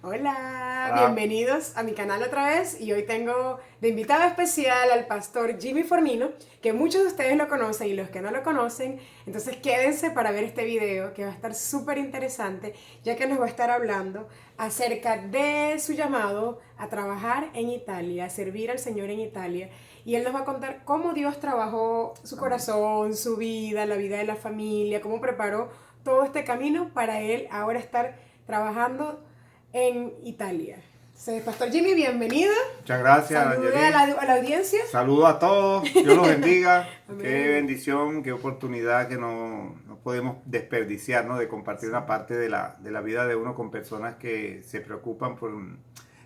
Hola, Ah, bienvenidos a mi canal otra vez y hoy tengo de invitado especial al pastor Jimmy Fornino, que muchos de ustedes lo conocen y los que no lo conocen, entonces quédense para ver este video que va a estar súper interesante, ya que nos va a estar hablando acerca de su llamado a trabajar en Italia, a servir al Señor en Italia, y él nos va a contar cómo Dios trabajó su amén. corazón, su vida, la vida de la familia, cómo preparó todo este camino para él ahora estar trabajando en Italia. Entonces, Pastor Jimmy, bienvenido. Muchas gracias, Salude a Angeli. a la audiencia. Saludos a todos. Dios los bendiga. Qué Amén. bendición, qué oportunidad que no podemos desperdiciar, ¿no? De compartir Sí. una parte de la vida de uno con personas que se preocupan por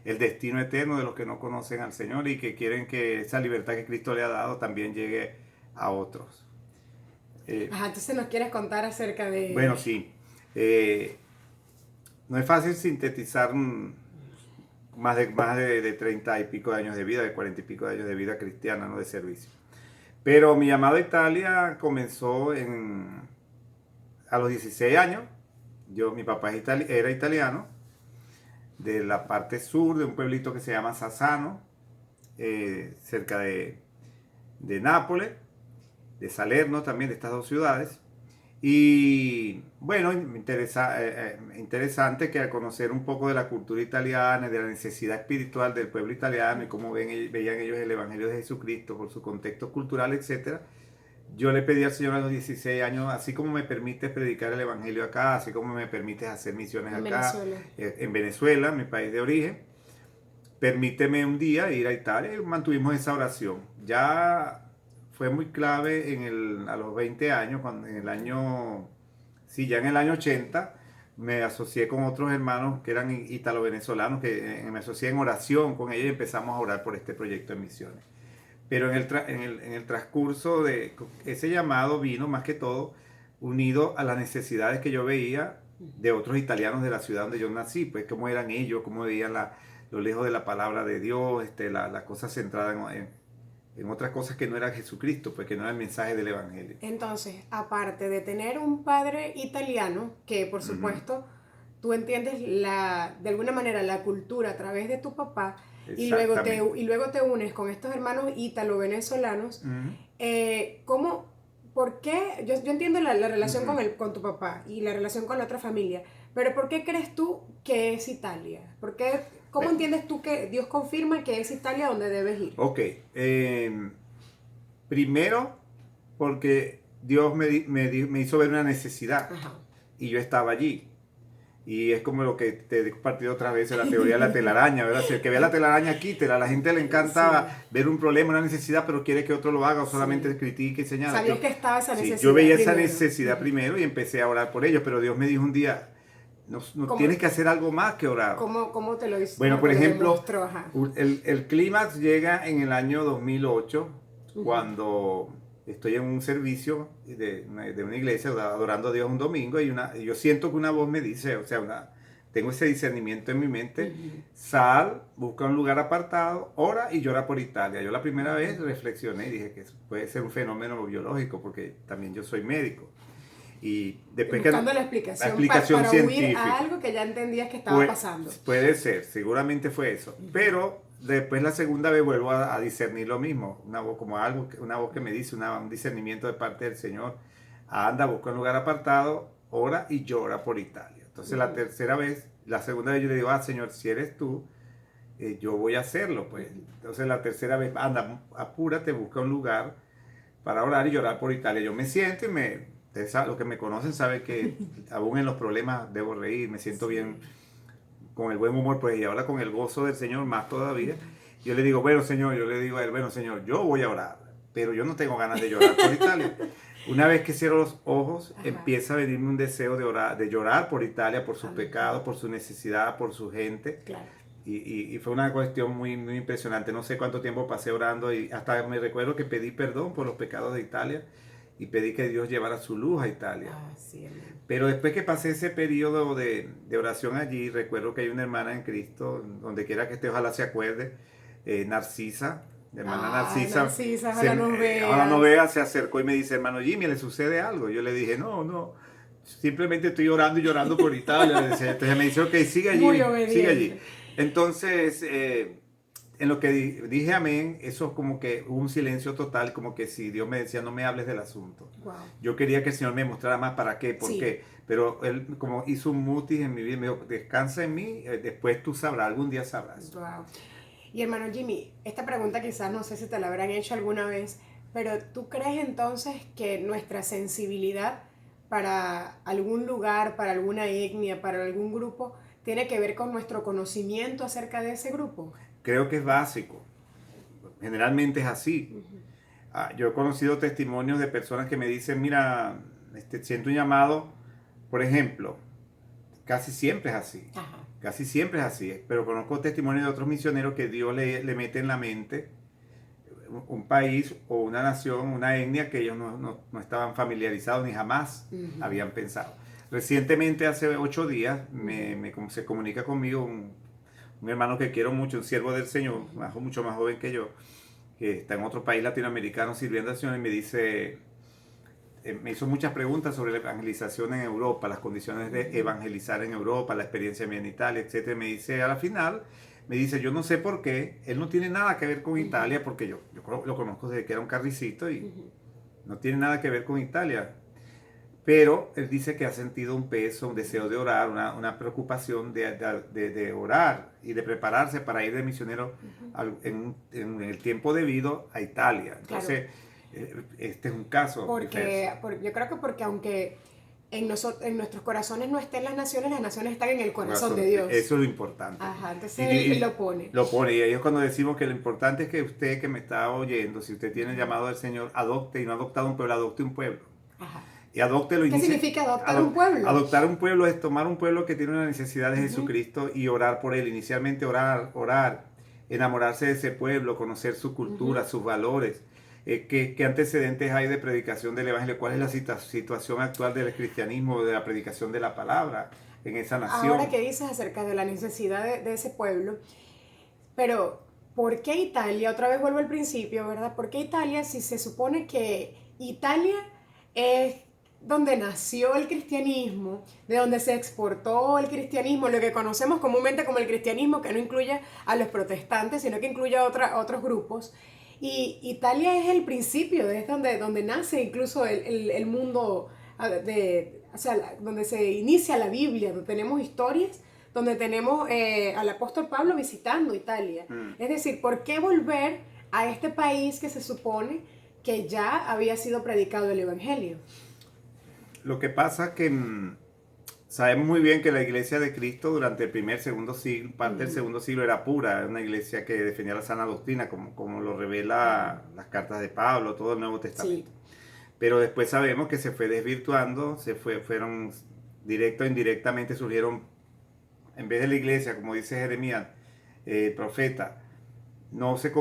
el destino eterno de los que no conocen al Señor y que quieren que esa libertad que Cristo le ha dado también llegue a otros. Eh, Ajá, entonces nos quieres contar acerca de... bueno, sí. Eh, no es fácil sintetizar más de 30 y pico de años de vida, de 40 y pico de años de vida cristiana, ¿no? De servicio. Pero mi llamado a Italia comenzó a los 16 años. Mi papá era italiano, de la parte sur, de un pueblito que se llama Sassano, cerca de Nápoles, de Salerno también, de estas dos ciudades. Y bueno, interesante que al conocer un poco de la cultura italiana, de la necesidad espiritual del pueblo italiano y cómo veían ellos el Evangelio de Jesucristo por su contexto cultural, etcétera, yo le pedí al Señor a los 16 años, así como me permites predicar el Evangelio acá, así como me permites hacer misiones En acá, Venezuela. en Venezuela, mi país de origen, permíteme un día ir a Italia y mantuvimos esa oración. Ya fue muy clave a los 20 años, en el año, sí, ya en el año 80, me asocié con otros hermanos que eran italo-venezolanos, que me asocié en oración con ellos y empezamos a orar por este proyecto de misiones. Pero en el transcurso de ese llamado vino más que todo unido a las necesidades que yo veía de otros italianos de la ciudad donde yo nací, pues cómo eran ellos, cómo veían lo lejos de la palabra de Dios, la cosa centrada en otras cosas que no era Jesucristo, pues que no era el mensaje del Evangelio. Entonces, aparte de tener un padre italiano, que por Ujú. supuesto tú entiendes de alguna manera la cultura a través de tu papá Exactamente. y luego te unes con estos hermanos ítalo-venezolanos, Ujú. ¿cómo, por qué? Yo entiendo la relación Ujú. con tu papá y la relación con la otra familia, pero ¿por qué crees tú que es Italia? ¿Cómo Bueno, entiendes tú que Dios confirma que es Italia donde debes ir? ok. Primero, porque Dios me hizo ver una necesidad Ajá. y yo estaba allí. Y es como lo que te he compartido otra vez, la teoría de la telaraña, ¿verdad? Si el que ve la telaraña, quítela. A la gente le Sí. encanta ver un problema, una necesidad, pero quiere que otro lo haga o solamente Sí. critique y señala. Sabías que estaba esa Sí, yo necesidad veía esa primero. necesidad primero y empecé a orar por ellos, pero Dios me dijo un día, no ¿Cómo, tienes que hacer algo más que orar. cómo te lo hizo? Bueno, ¿Cómo por te lo ejemplo, demostró? Ajá. el clímax llega en el año 2008, Ujú. cuando estoy en un servicio de una iglesia adorando a Dios un domingo y yo siento que una voz me dice, o sea, tengo ese discernimiento en mi mente, Ujú. sal, busca un lugar apartado, ora y llora por Italia. Yo la primera vez Ujú. reflexioné y dije que eso puede ser un fenómeno biológico porque también yo soy médico. Y después que Buscando la la explicación explicación para huir a científica. algo que ya entendías que estaba Pues, pasando. puede ser, seguramente fue eso. Ujú. Pero después la segunda vez vuelvo a discernir lo mismo. Una voz como algo, una voz que me dice, un discernimiento de parte del Señor. Anda, busca un lugar apartado, ora y llora por Italia. Entonces la Ujú. tercera vez, la segunda vez yo le digo, Señor, si eres tú, yo voy a hacerlo. Pues. Ujú. Entonces la tercera vez, anda, apúrate, busca un lugar para orar y llorar por Italia. Yo me siento los que me conocen saben que aún en los problemas debo reír, me siento bien Sí. con el buen humor, pues, y ahora con el gozo del Señor más todavía. Yo le digo, bueno, Señor, yo le digo a él, bueno, Señor, yo voy a orar, pero yo no tengo ganas de llorar por Italia. Una vez que cierro los ojos, Ajá. empieza a venirme un deseo de orar, de llorar por Italia, por sus Amén. pecados, por su necesidad, por su gente. Claro. Y fue una cuestión muy, muy impresionante. No sé cuánto tiempo pasé orando y hasta me recuerdo que pedí perdón por los pecados de Italia y pedí que Dios llevara su luz a Italia. Ah, sí, amén. Pero después que pasé ese periodo de oración allí, recuerdo que hay una hermana en Cristo, donde quiera que esté, ojalá se acuerde, Narcisa, la hermana Ay, Narcisa, Narcisa, ojalá nos ahora no veas. vea, se acercó y me dice, hermano Jimmy, ¿le sucede algo? Yo le dije, no, no. simplemente estoy orando y llorando por Italia. Entonces me dice, ok, sigue allí, Muy obediente. sigue allí. Entonces, en lo que dije amén, eso como que hubo un silencio total, como que si Dios me decía, no me hables del asunto. Wow. Yo quería que el Señor me mostrara más para qué, por Sí. qué. Pero Él como hizo un mutis en mi vida, me dijo, descansa en mí, después tú sabrás, algún día sabrás. Wow. Y hermano Jimmy, esta pregunta quizás no sé si te la habrán hecho alguna vez, pero ¿tú crees entonces que nuestra sensibilidad para algún lugar, para alguna etnia, para algún grupo, tiene que ver con nuestro conocimiento acerca de ese grupo? Creo que es básico. Generalmente es así. Yo he conocido testimonios de personas que me dicen, mira, siento un llamado, por ejemplo, casi siempre es así. Ajá. Casi siempre es así. Pero conozco testimonios de otros misioneros que Dios le mete en la mente un país o una nación, una etnia que ellos no estaban familiarizados ni jamás habían pensado. Recientemente, hace 8 días, se comunica conmigo un hermano que quiero mucho, un siervo del Señor, mucho más joven que yo, que está en otro país latinoamericano sirviendo al Señor, y me dice, me hizo muchas preguntas sobre la evangelización en Europa, las condiciones de evangelizar en Europa, la experiencia mía en Italia, etc. Me dice, a la final, me dice, yo no sé por qué, él no tiene nada que ver con Italia, porque yo lo conozco desde que era un carricito y no tiene nada que ver con Italia. Pero él dice que ha sentido un peso, un deseo de orar, una preocupación de orar y de prepararse para ir de misionero en el tiempo debido a Italia. Entonces, este es un caso. Yo creo que porque aunque en nuestros corazones no estén las naciones están en el corazón de Dios. Eso es lo importante. Ajá, entonces él lo pone. Lo pone, y ahí es cuando decimos que lo importante es que usted que me está oyendo, si usted tiene el llamado del Señor, adopte, y no ha adoptado un pueblo, adopte un pueblo. Ajá. Y adóptelo. ¿Qué significa adoptar un pueblo? Adoptar un pueblo es tomar un pueblo que tiene una necesidad de Jesucristo y orar por él. Inicialmente orar, enamorarse de ese pueblo, conocer su cultura, sus valores. ¿Qué antecedentes hay de predicación del Evangelio? ¿Cuál es la situación actual del cristianismo, de la predicación de la palabra en esa nación? Ahora que dices acerca de la necesidad de ese pueblo, pero ¿por qué Italia? Otra vez vuelvo al principio, ¿verdad? ¿Por qué Italia si se supone que Italia es donde nació el cristianismo, de donde se exportó el cristianismo, lo que conocemos comúnmente como el cristianismo, que no incluye a los protestantes, sino que incluye a otros grupos? Y Italia es el principio, es donde nace incluso el mundo, donde se inicia la Biblia, donde tenemos historias, donde tenemos al apóstol Pablo visitando Italia. Es decir, ¿por qué volver a este país que se supone que ya había sido predicado el Evangelio? Lo que pasa es que sabemos muy bien que la iglesia de Cristo durante el primer, segundo siglo, parte del segundo siglo era pura, era una iglesia que defendía la sana doctrina, como lo revela las cartas de Pablo, todo el Nuevo Testamento. Sí. Pero después sabemos que se fue desvirtuando, fueron directo o indirectamente surgieron, en vez de la iglesia, como dice Jeremías, profeta, no te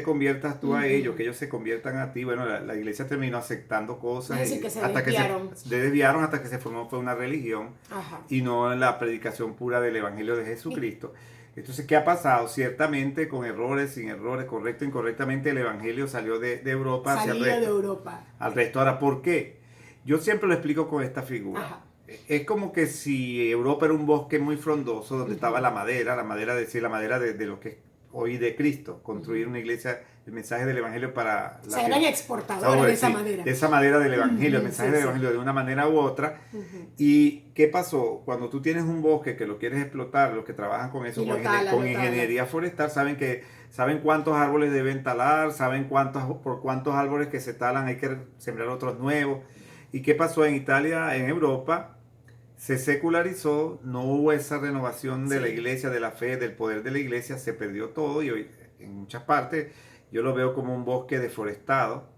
conviertas tú a ellos, que ellos se conviertan a ti. Bueno, la iglesia terminó aceptando cosas. Es decir, que se desviaron hasta que se formó fue una religión. Ajá. Y no la predicación pura del Evangelio de Jesucristo. Entonces, ¿qué ha pasado? Ciertamente, con errores, sin errores, correcto, incorrectamente, el Evangelio salió de Europa hacia el resto. Al resto. Ahora, ¿por qué? Yo siempre lo explico con esta figura. Ajá. Es como que si Europa era un bosque muy frondoso donde estaba la madera de lo que es hoy de Cristo, construir una iglesia, el mensaje del Evangelio para... eran exportadores de esa madera. De esa madera del Evangelio, el mensaje del Evangelio de una manera u otra. ¿Y qué pasó? Cuando tú tienes un bosque que lo quieres explotar, los que trabajan con eso, con ingeniería forestal, saben cuántos árboles deben talar, saben por cuántos árboles que se talan hay que sembrar otros nuevos. ¿Y qué pasó en Italia, en Europa? Se secularizó, no hubo esa renovación de la iglesia, de la fe, del poder de la iglesia, se perdió todo y hoy en muchas partes yo lo veo como un bosque deforestado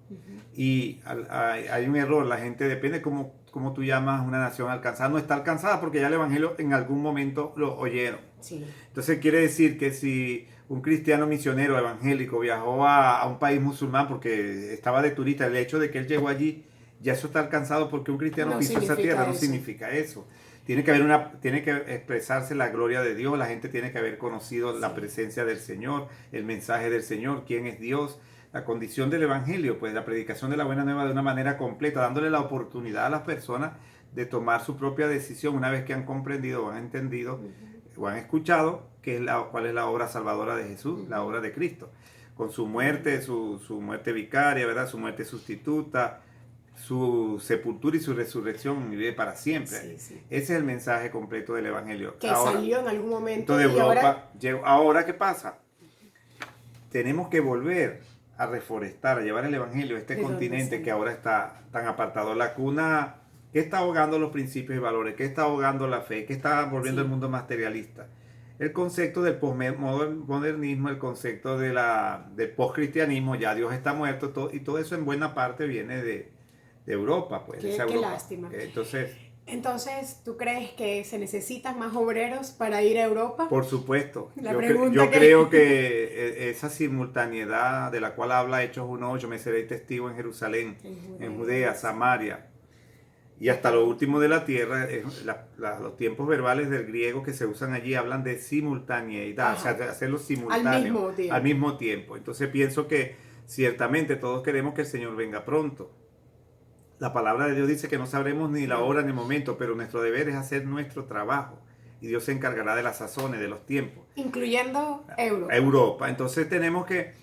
y hay un error, la gente depende cómo tú llamas una nación alcanzada, no está alcanzada porque ya el Evangelio en algún momento lo oyeron. Sí. Entonces quiere decir que si un cristiano misionero evangélico viajó a un país musulmán porque estaba de turista, el hecho de que él llegó allí, ya eso está alcanzado porque un cristiano pisó esa tierra, no significa eso. Tiene que expresarse la gloria de Dios, la gente tiene que haber conocido la presencia del Señor, el mensaje del Señor, quién es Dios, la condición del Evangelio, pues la predicación de la buena nueva de una manera completa, dándole la oportunidad a las personas de tomar su propia decisión una vez que han comprendido o han entendido o han escuchado cuál es la obra salvadora de Jesús, la obra de Cristo. Con su muerte, su muerte vicaria, ¿verdad? Su muerte sustituta, su sepultura y su resurrección y vive para siempre. Sí, sí. Ese es el mensaje completo del Evangelio. Que ahora, salió en algún momento de Europa. Ahora, ¿qué pasa? Tenemos que volver a reforestar, a llevar el Evangelio a este continente que ahora está tan apartado. La cuna que está ahogando los principios y valores, que está ahogando la fe, que está volviendo el mundo materialista. El concepto del postmodernismo, el concepto del postcristianismo, ya Dios está muerto, y todo eso en buena parte viene de Europa. Pues, qué Europa. Lástima. Entonces, ¿tú crees que se necesitan más obreros para ir a Europa? Por supuesto. Yo creo que esa simultaneidad de la cual habla Hechos 1:8, me seré testigo en Jerusalén, en Judea, Samaria, y hasta lo último de la tierra, los tiempos verbales del griego que se usan allí hablan de simultaneidad, o sea, de hacerlo simultáneo, al mismo tiempo. Entonces pienso que ciertamente todos queremos que el Señor venga pronto. La palabra de Dios dice que no sabremos ni la hora ni el momento, pero nuestro deber es hacer nuestro trabajo. Y Dios se encargará de las sazones, de los tiempos. Incluyendo Europa. Entonces tenemos que,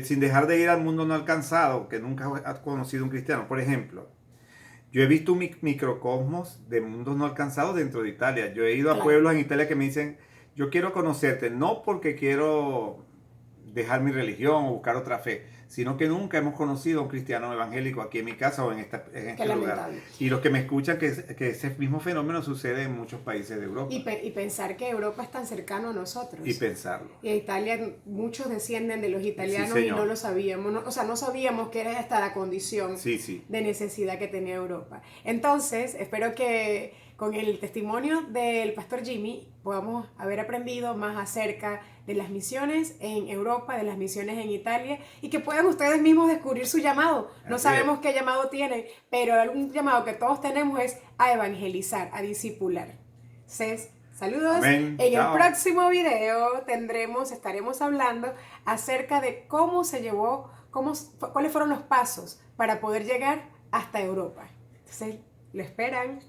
sin dejar de ir al mundo no alcanzado, que nunca ha conocido un cristiano. Por ejemplo, yo he visto un microcosmos de mundos no alcanzados dentro de Italia. Yo he ido a pueblos en Italia que me dicen, yo quiero conocerte, no porque quiero dejar mi religión o buscar otra fe, sino que nunca hemos conocido a un cristiano evangélico aquí en mi casa o en este lugar. Y los que me escuchan que ese mismo fenómeno sucede en muchos países de Europa. Y pensar que Europa es tan cercano a nosotros. Y pensarlo. Y a Italia, muchos descienden de los italianos y no lo sabíamos. No sabíamos que era esta la condición de necesidad que tenía Europa. Entonces, espero que con el testimonio del pastor Jimmy podamos haber aprendido más acerca de las misiones en Europa, de las misiones en Italia, y que puedan ustedes mismos descubrir su llamado. No sabemos qué llamado tienen, pero algún llamado que todos tenemos es a evangelizar, a discipular. Saludos. Amén. En el próximo video estaremos hablando acerca de cuáles fueron los pasos para poder llegar hasta Europa. Entonces, lo esperan.